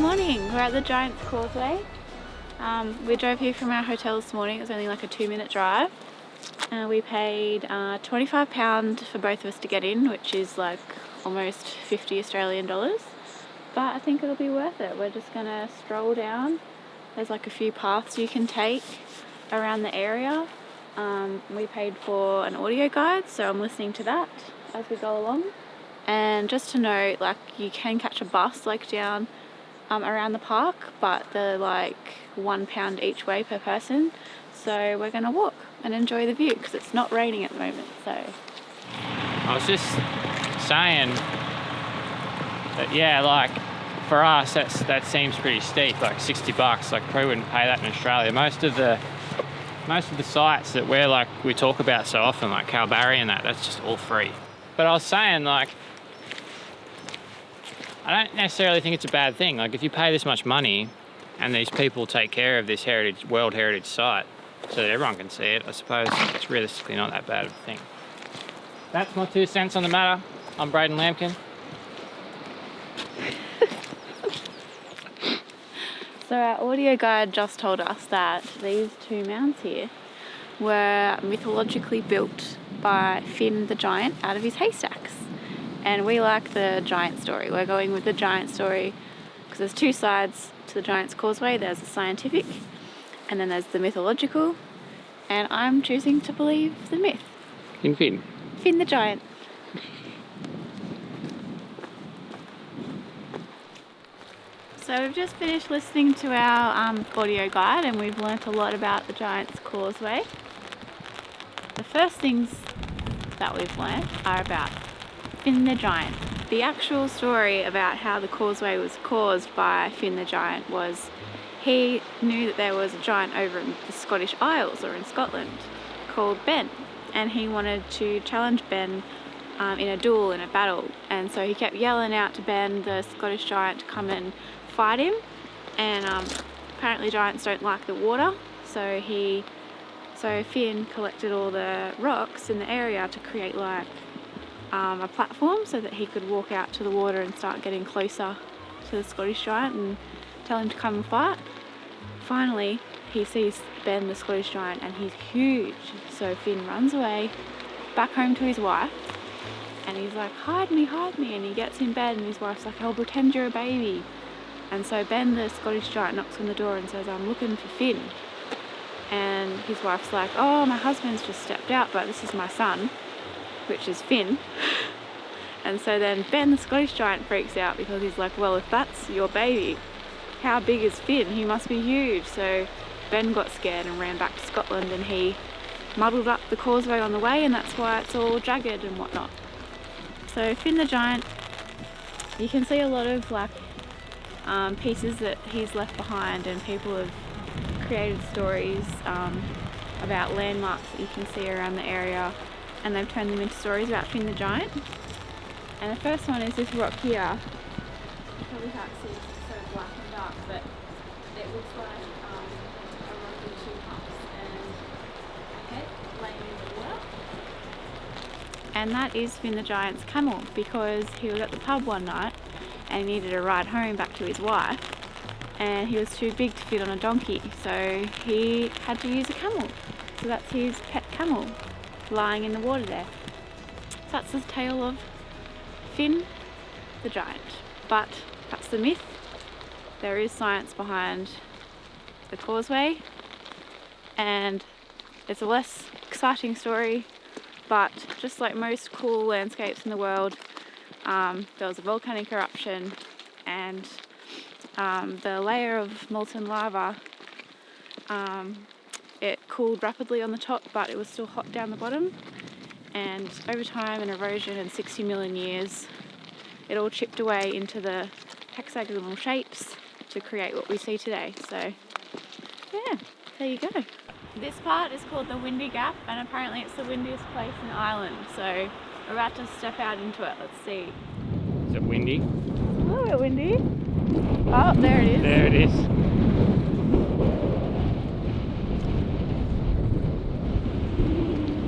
morning. We're at the Giants Causeway. We drove here from our hotel this morning. It was only like a 2-minute drive. We paid £25 for both of us to get in, which is like almost 50 Australian dollars. But I think it'll be worth it. We're just gonna stroll down. There's like a few paths you can take around the area. We paid for an audio guide, so I'm listening to that as we go along. And just to note, like, you can catch a bus like down around the park, but they're like £1 each way per person. So we're gonna walk and enjoy the view because it's not raining at the moment. So I was just saying that, yeah, like for us that seems pretty steep, like $60. Like probably wouldn't pay that in Australia. Most of the sites that we talk about so often, like Kalbarri and that's just all free. But I was saying, like, I don't necessarily think it's a bad thing. Like, if you pay this much money and these people take care of this World Heritage site so that everyone can see it, I suppose it's realistically not that bad of a thing. That's my 2 cents on the matter. I'm Braden Lampkin. So our audio guide just told us that these 2 mounds here were mythologically built by Finn the Giant out of his haystacks. And we like the giant story. We're going with the giant story because there's 2 sides to the Giants Causeway. There's the scientific and then there's the mythological. And I'm choosing to believe the myth. In Finn. Finn the Giant. So we've just finished listening to our audio guide and we've learnt a lot about the Giants Causeway. The first things that we've learnt are about Finn the Giant. The actual story about how the causeway was caused by Finn the Giant was he knew that there was a giant over in the Scottish Isles or in Scotland called Ben, and he wanted to challenge Ben in a duel, in a battle, and so he kept yelling out to Ben, the Scottish giant, to come and fight him. And apparently giants don't like the water, so Finn collected all the rocks in the area to create like a platform so that he could walk out to the water and start getting closer to the Scottish giant and tell him to come and fight. Finally, he sees Ben, the Scottish giant, and he's huge. So Finn runs away back home to his wife and he's like, hide me, and he gets in bed and his wife's like, I'll pretend you're a baby. And so Ben, the Scottish giant, knocks on the door and says, I'm looking for Finn. And his wife's like, oh, my husband's just stepped out, but this is my son, which is Finn. And so then Ben, the Scottish giant, freaks out because he's like, well, if that's your baby, how big is Finn? He must be huge. So Ben got scared and ran back to Scotland and he muddled up the causeway on the way, and that's why it's all jagged and whatnot. So Finn the Giant, you can see a lot of like pieces that he's left behind, and people have created stories about landmarks that you can see around the area, and they've turned them into stories about Finn the Giant. And the first one is this rock here. You probably can't see, it's so black and dark, but it looks like a rock with 2 humps and a head laying in the water. And that is Finn the Giant's camel, because he was at the pub one night and he needed a ride home back to his wife, and he was too big to fit on a donkey, so he had to use a camel. So that's his pet camel lying in the water there. So that's the tale of Finn the Giant. But that's the myth. There is science behind the causeway, and it's a less exciting story, but just like most cool landscapes in the world, there was a volcanic eruption, and the layer of molten lava, it cooled rapidly on the top, but it was still hot down the bottom, and over time and erosion and 60 million years, it all chipped away into the hexagonal shapes to create what we see today. So yeah, there you go. This part is called the Windy Gap, and apparently it's the windiest place in Ireland, so we're about to step out into it. Let's see. Is it windy? A little bit windy. Oh, there it is. There it is.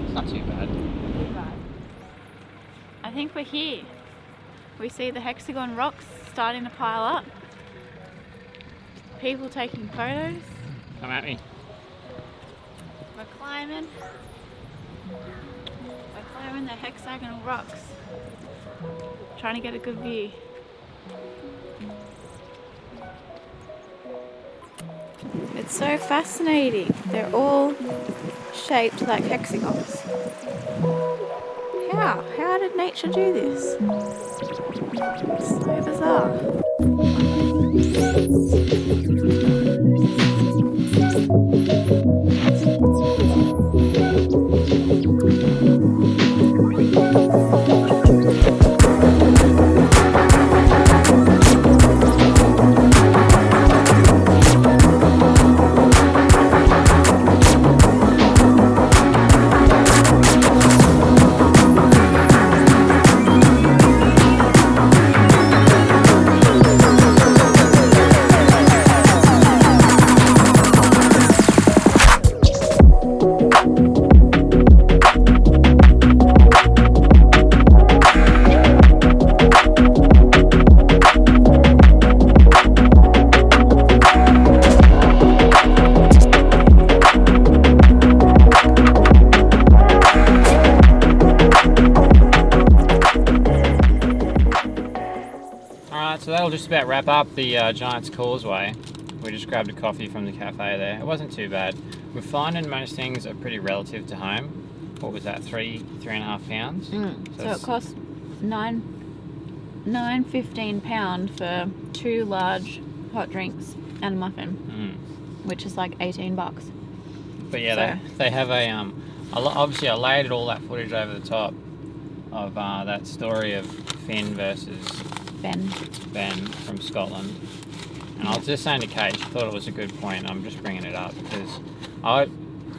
It's not too bad. Not too bad. I think we're here. We see the hexagon rocks starting to pile up. People taking photos. Come at me. We're climbing. We're climbing the hexagonal rocks. Trying to get a good view. It's so fascinating. They're all shaped like hexagons. How? How did nature do this? So bizarre. So that'll just about wrap up the Giants Causeway. We just grabbed a coffee from the cafe there. It wasn't too bad. We're finding most things are pretty relative to home. What was that, £3.5? So it cost £9.15 for 2 large hot drinks and a muffin, which is like $18. But yeah, they have obviously I laid all that footage over the top of that story of Finn versus Ben from Scotland. And I was just saying to Kate, she thought it was a good point. I'm just bringing it up because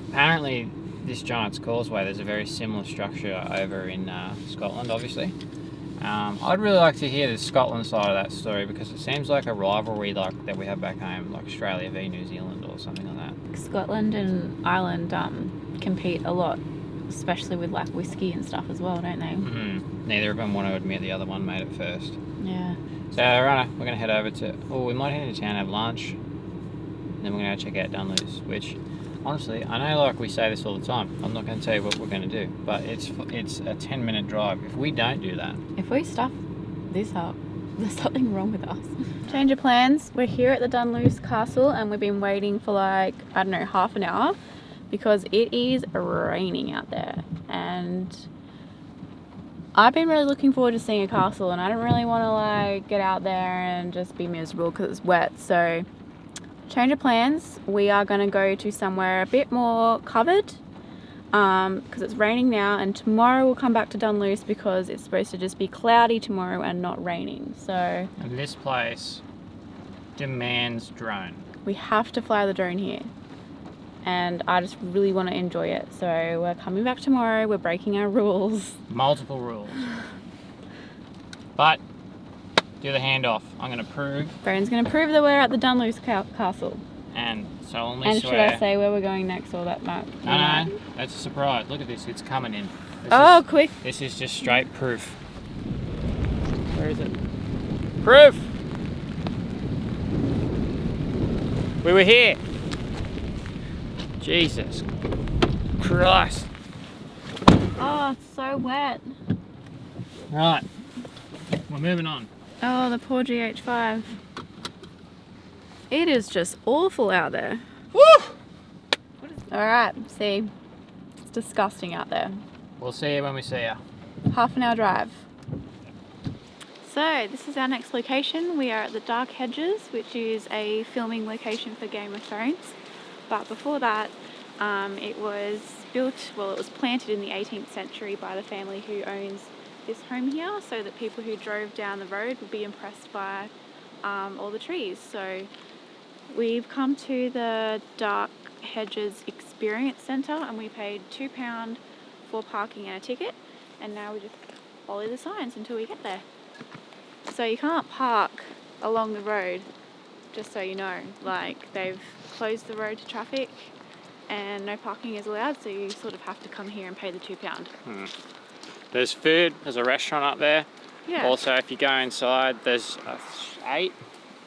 apparently this Giants Causeway, there's a very similar structure over in Scotland, obviously. I'd really like to hear the Scotland side of that story because it seems like a rivalry like that we have back home, like Australia v New Zealand or something like that. Scotland and Ireland compete a lot, especially with like whiskey and stuff as well, don't they? Neither of them want to admit the other one made it first. Yeah. So we're going to head over we might head into town and have lunch, and then we're going to go check out Dunluce, which honestly, I know like we say this all the time, I'm not going to tell you what we're going to do, but it's a 10-minute drive. If we don't do that, if we stuff this up, there's something wrong with us. Change of plans. We're here at the Dunluce Castle and we've been waiting for like, I don't know, half an hour because it is raining out there, and I've been really looking forward to seeing a castle, and I don't really want to like get out there and just be miserable because it's wet. So change of plans. We are going to go to somewhere a bit more covered because it's raining now, and tomorrow we'll come back to Dunluce because it's supposed to just be cloudy tomorrow and not raining. So and this place demands drone. We have to fly the drone here, and I just really want to enjoy it. So we're coming back tomorrow. We're breaking our rules. Multiple rules. But do the handoff. I'm going to prove. Brandon's going to prove that we're at the Dunluce Castle. And solemnly and swear. And should I say where we're going next or that map? No, that's a surprise. Look at this. It's coming in. Quick. This is just straight proof. Where is it? Proof! We were here. Jesus Christ. Oh, it's so wet. Right. We're moving on. Oh, the poor GH5. It is just awful out there. Woo! Alright, see. It's disgusting out there. We'll see you when we see you. Half an hour drive. So, this is our next location. We are at the Dark Hedges, which is a filming location for Game of Thrones. But before that, it was planted in the 18th century by the family who owns this home here, so that people who drove down the road would be impressed by all the trees. So we've come to the Dark Hedges Experience Centre and we paid £2 for parking and a ticket, and now we just follow the signs until we get there. So you can't park along the road, just so you know. Like, they've closed the road to traffic and no parking is allowed, so you sort of have to come here and pay the £2. There's food, there's a restaurant up there. Yeah. Also, if you go inside, there's 8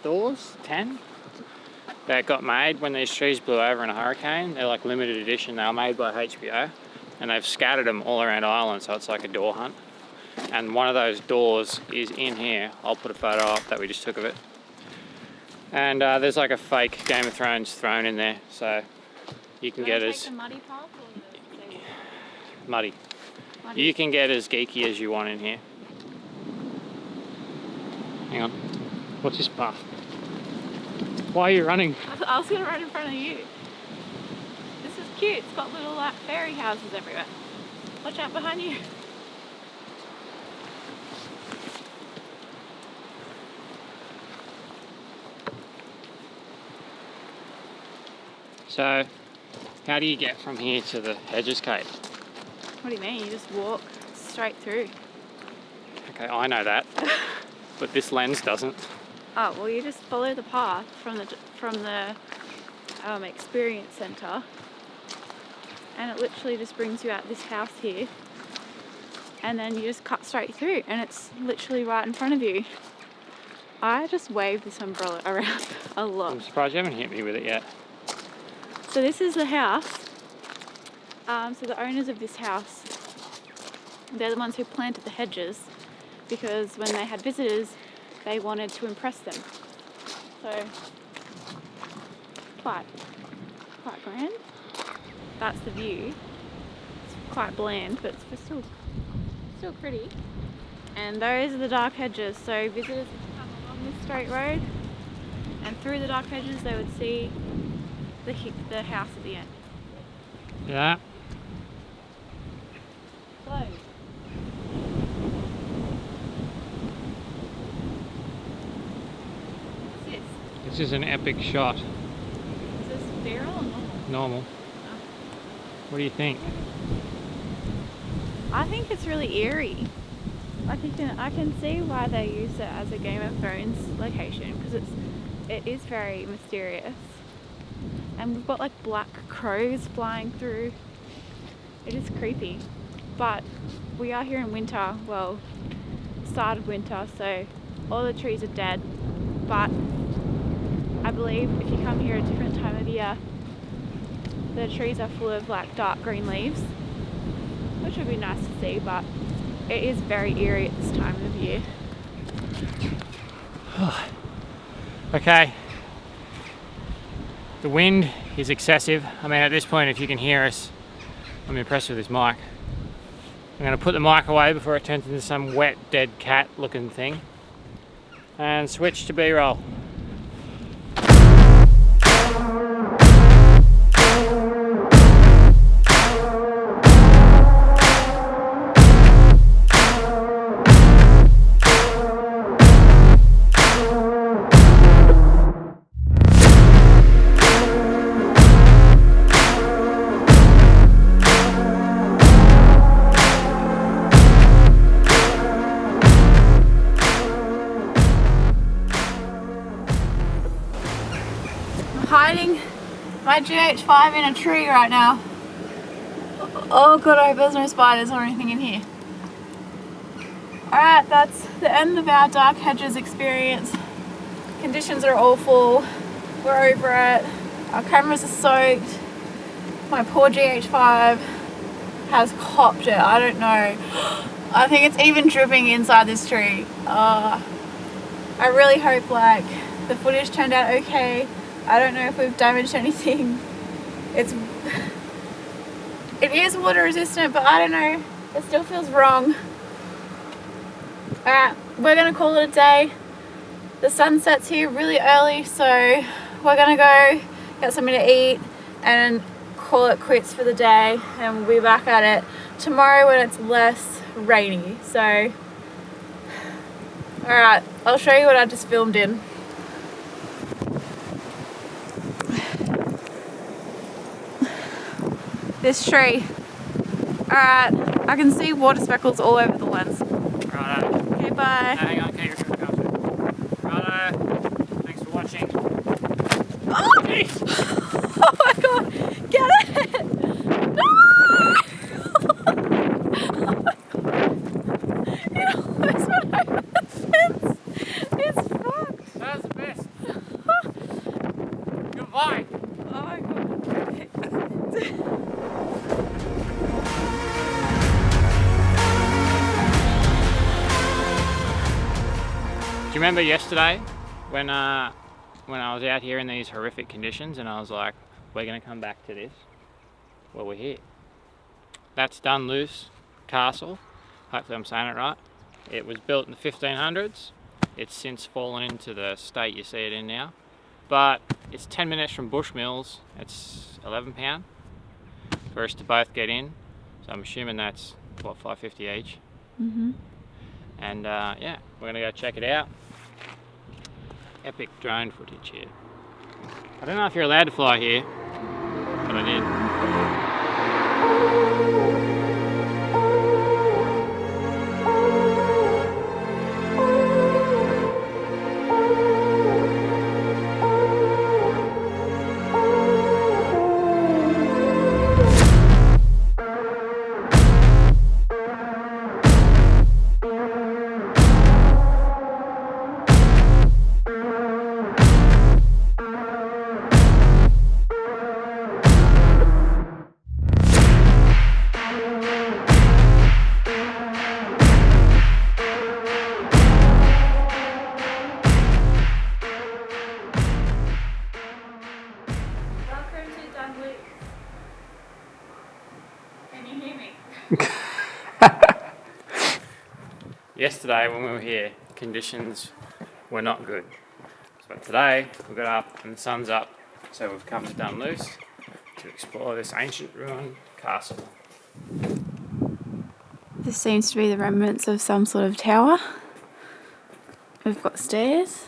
doors, 10. that got made when these trees blew over in a hurricane. They're like limited edition. They were made by HBO, and they've scattered them all around Ireland, so it's like a door hunt. And one of those doors is in here. I'll put a photo up that we just took of it. And there's like a fake Game of Thrones throne in there, so you can get as muddy path or the muddy. You can get as geeky as you want in here. Hang on. What's this path? Why are you running? I was going to run in front of you. This is cute. It's got little like fairy houses everywhere. Watch out behind you. So, how do you get from here to the Hedges Cave? What do you mean? You just walk straight through. Okay, I know that, but this lens doesn't. Oh, well, you just follow the path from the experience centre, and it literally just brings you out this house here, and then you just cut straight through, and it's literally right in front of you. I just wave this umbrella around a lot. I'm surprised you haven't hit me with it yet. So this is the house. So the owners of this house, they're the ones who planted the hedges, because when they had visitors, they wanted to impress them. So quite grand. That's the view. It's quite bland, but it's still pretty. And those are the Dark Hedges. So visitors would come along this straight road, and through the Dark Hedges they would see the house at the end. Yeah. Close. What's this? This is an epic shot. Is this feral or normal? Normal. Oh. What do you think? I think it's really eerie. I can see why they use it as a Game of Thrones location, because it is very mysterious. And we've got like black crows flying through. It is creepy. But we are here in winter, well, start of winter, so all the trees are dead. But I believe if you come here at a different time of year, the trees are full of like dark green leaves, which would be nice to see, but it is very eerie at this time of year. Okay. The wind is excessive. I mean, at this point, if you can hear us, I'm impressed with this mic. I'm going to put the mic away before it turns into some wet, dead cat looking thing, and switch to B-roll. Hiding my GH5 in a tree right now. Oh god, I hope there's no spiders or anything in here. Alright, that's the end of our Dark Hedges experience. Conditions are awful. We're over it. Our cameras are soaked. My poor GH5 has copped it. I don't know. I think it's even dripping inside this tree. I really hope like the footage turned out okay. I don't know if we've damaged anything. It is water resistant, but I don't know. It still feels wrong. Alright, we're gonna call it a day. The sun sets here really early, so we're gonna go get something to eat and call it quits for the day, and we'll be back at it tomorrow when it's less rainy. So, alright, I'll show you what I just filmed in. This tree. Alright, I can see water speckles all over the lens. Righto. Okay, bye. Hang on, keep your Righto. Thanks for watching. Oh! Oh my god! Get it! No! Oh my god! It almost went over the fence! It's fucked! That was the best. Good remember yesterday when I was out here in these horrific conditions and I was like, we're going to come back to this? Well, we're here. That's Dunluce Castle. Hopefully I'm saying it right. It was built in the 1500s. It's since fallen into the state you see it in now. But it's 10 minutes from Bushmills. It's £11 for us to both get in. So I'm assuming that's, what, $5.50 each? Mm-hmm. And yeah, we're gonna go check it out. Epic drone footage here. I don't know if you're allowed to fly here, but I did. Welcome to Dunluce. Can you hear me? Yesterday when we were here, conditions were not good. So today we got up and the sun's up, so we've come to Dunluce to explore this ancient ruined castle. This seems to be the remnants of some sort of tower. We've got stairs.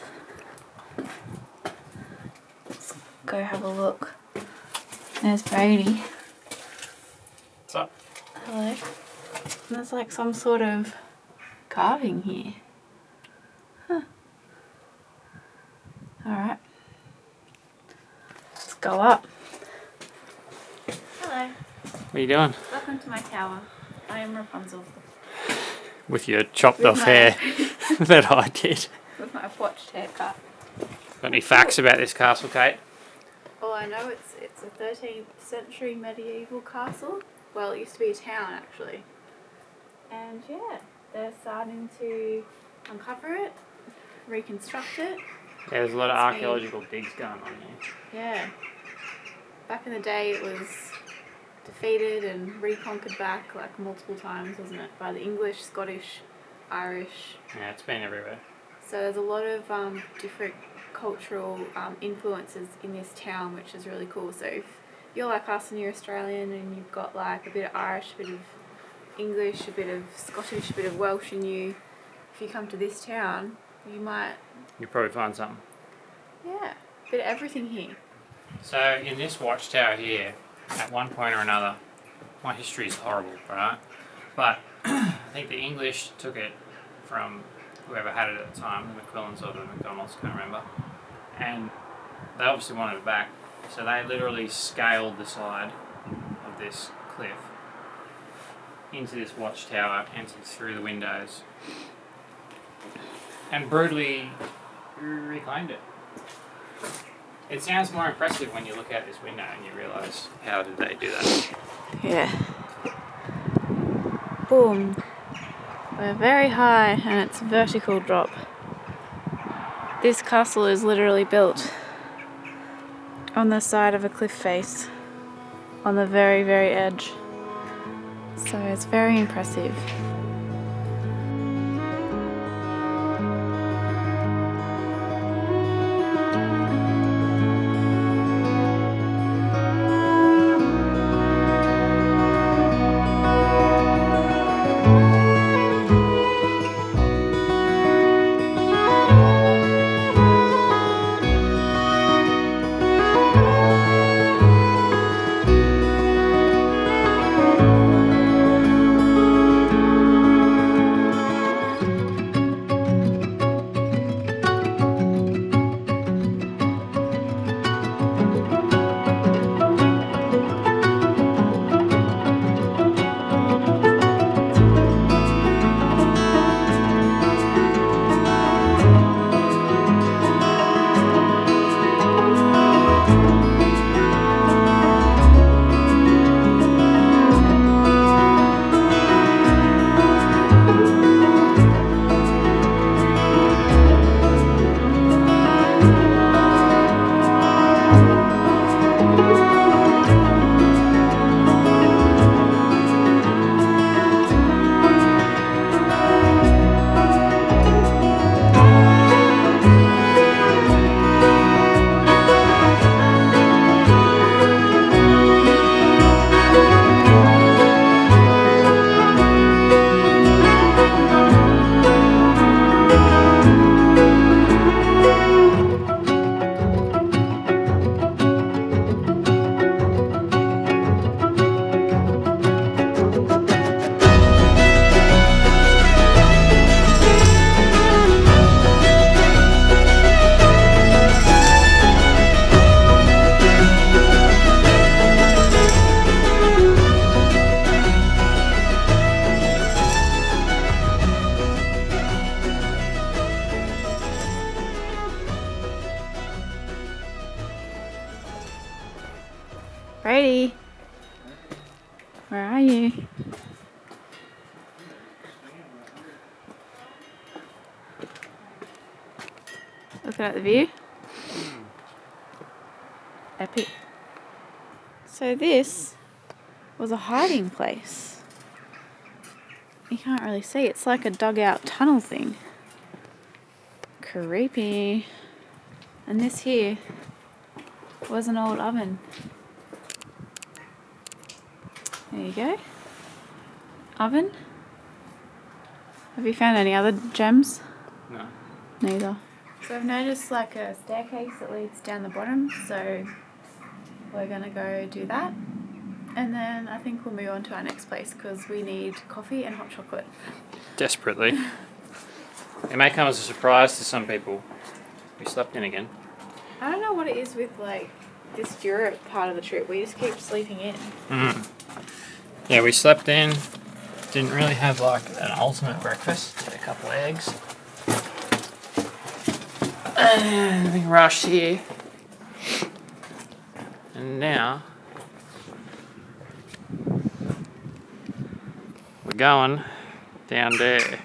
Let's go have a look. There's Brady. What's up? Hello. There's like some sort of carving here. Huh. Alright. Let's go up. Hello. What are you doing? Welcome to my tower. I am Rapunzel. With your chopped With off my- hair that I did. With my watched haircut. Got any facts about this castle, Kate? Oh, I know it's a 13th century medieval castle. Well, it used to be a town actually. And yeah, they're starting to uncover it, reconstruct it. Yeah, there's a lot of It's been- archaeological digs going on here. Yeah. Back in the day it was defeated and reconquered back like multiple times, wasn't it? By the English, Scottish, Irish. Yeah, it's been everywhere. So there's a lot of different cultural influences in this town, which is really cool. So if you're like us and you're Australian and you've got like a bit of Irish, a bit of English, a bit of Scottish, a bit of Welsh in you, if you come to this town, you might, You'll probably find something. yeah, a bit of everything here. So in this watchtower here, at one point or another, my history is horrible, right? But I think the English took it from whoever had it at the time, the McQuillans or the McDonalds, can't remember. And they obviously wanted it back, so they literally scaled the side of this cliff into this watchtower, entered through the windows, and brutally reclaimed it. It sounds more impressive when you look out this window and you realise how did they do that. Yeah. Boom. We're very high and it's a vertical drop. This castle is literally built on the side of a cliff face, on the very, very edge. So it's very impressive. Brady, where are you? Looking at the view. Epic. So this was a hiding place. You can't really see. It's like a dugout tunnel thing. Creepy. And this here was an old oven. There you go. Oven. Have you found any other gems? No. Neither. So I've noticed like a staircase that leads down the bottom, so we're gonna go do that. And then I think we'll move on to our next place because we need coffee and hot chocolate. Desperately. It may come as a surprise to some people. We slept in again. I don't know what it is with like this Europe part of the trip. We just keep sleeping in. Yeah, we slept in. Didn't really have like an ultimate breakfast. Had a couple of eggs. And we rushed here. And now we're going down there.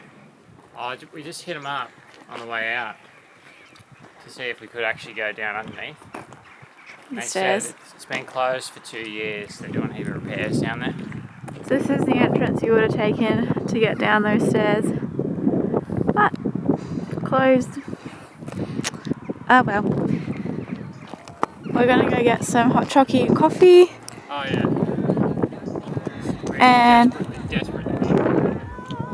Oh, we just hit them up on the way out to see if we could actually go down underneath. The They stairs. said it's been closed for 2 years. They're doing a heap of repairs down there. So this is the entrance you would have taken to get down those stairs. But closed. Oh well. We're gonna go get some hot chocolate and coffee. Oh yeah. And Desperate.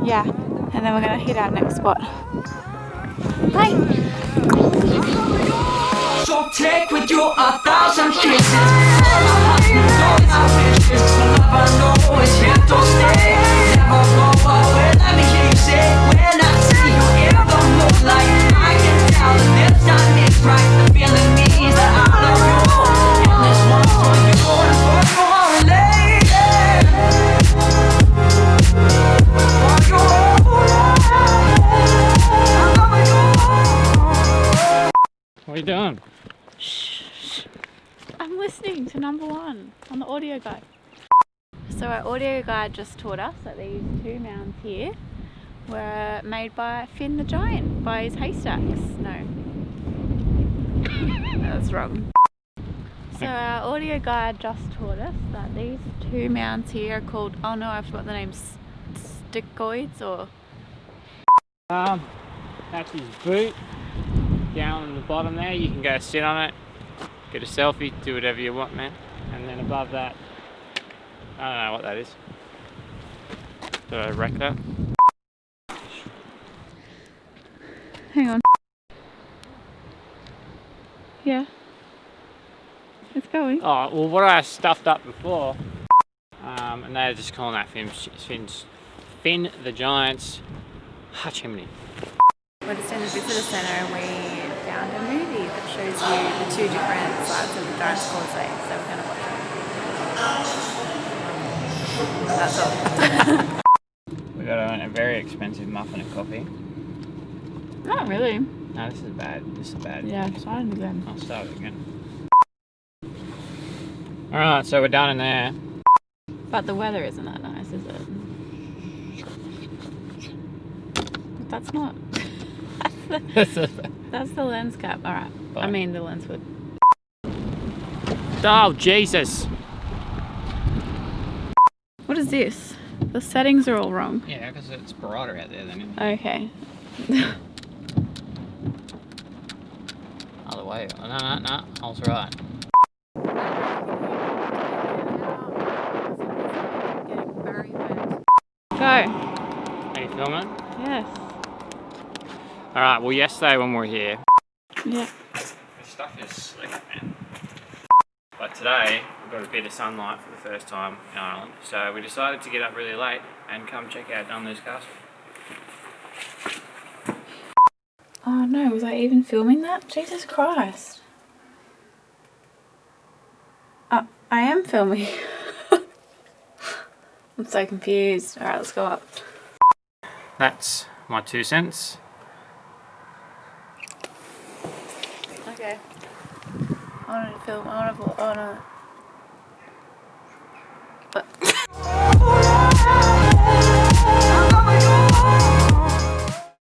yeah, and then we're gonna hit our next spot. Bye. So take with you 1,000 kisses. All my heart and all my wishes. My love I know is here to stay. Never go away. Let me hear you say when I see you in the moonlight. I can tell that this time is right. The feeling means that I love you. And this one's for you and for your lady. For your I love you. What are you doing? Shh. I'm listening to number 1 on the audio guide. So our audio guide just taught us that these 2 mounds here were made by Finn the Giant by his haystacks. No. That's wrong. So our audio guide just taught us that these 2 mounds here are called, oh no, I forgot the name, stickoids or... That's his boot. Down on the bottom there, you can go sit on it, get a selfie, do whatever you want, man. And then above that, I don't know what that is. Did I wreck that? Hang on. Yeah. It's going. Oh, well, what I stuffed up before, and they're just calling that Finn the Giant's chimney. We're just in the visitor centre and we found a movie that shows you the 2 different sides of the Giants Causeway, so we're going to watch it. That's all. We got a very expensive muffin and coffee. Not really. No, this is bad. This is bad. Yeah, start it again. I'll start it again. Alright, so we're done in there. But the weather isn't that nice, is it? But that's not. That's the lens cap. Alright. I mean the lens hood. Oh, Jesus! What is this? The settings are all wrong. Yeah, because it's brighter out there than in Okay. other way. No, I was right. Go. Are you filming? Yes. Alright, well, yesterday when we were here, Yeah. the stuff is slick, man. But today, we got a bit of sunlight for the first time in Ireland, so we decided to get up really late and come check out Dunluce Castle. Oh no, was I even filming that? Jesus Christ. I am filming. I'm so confused. Alright, let's go up. That's my 2 cents. Okay. I want to film. I want to. But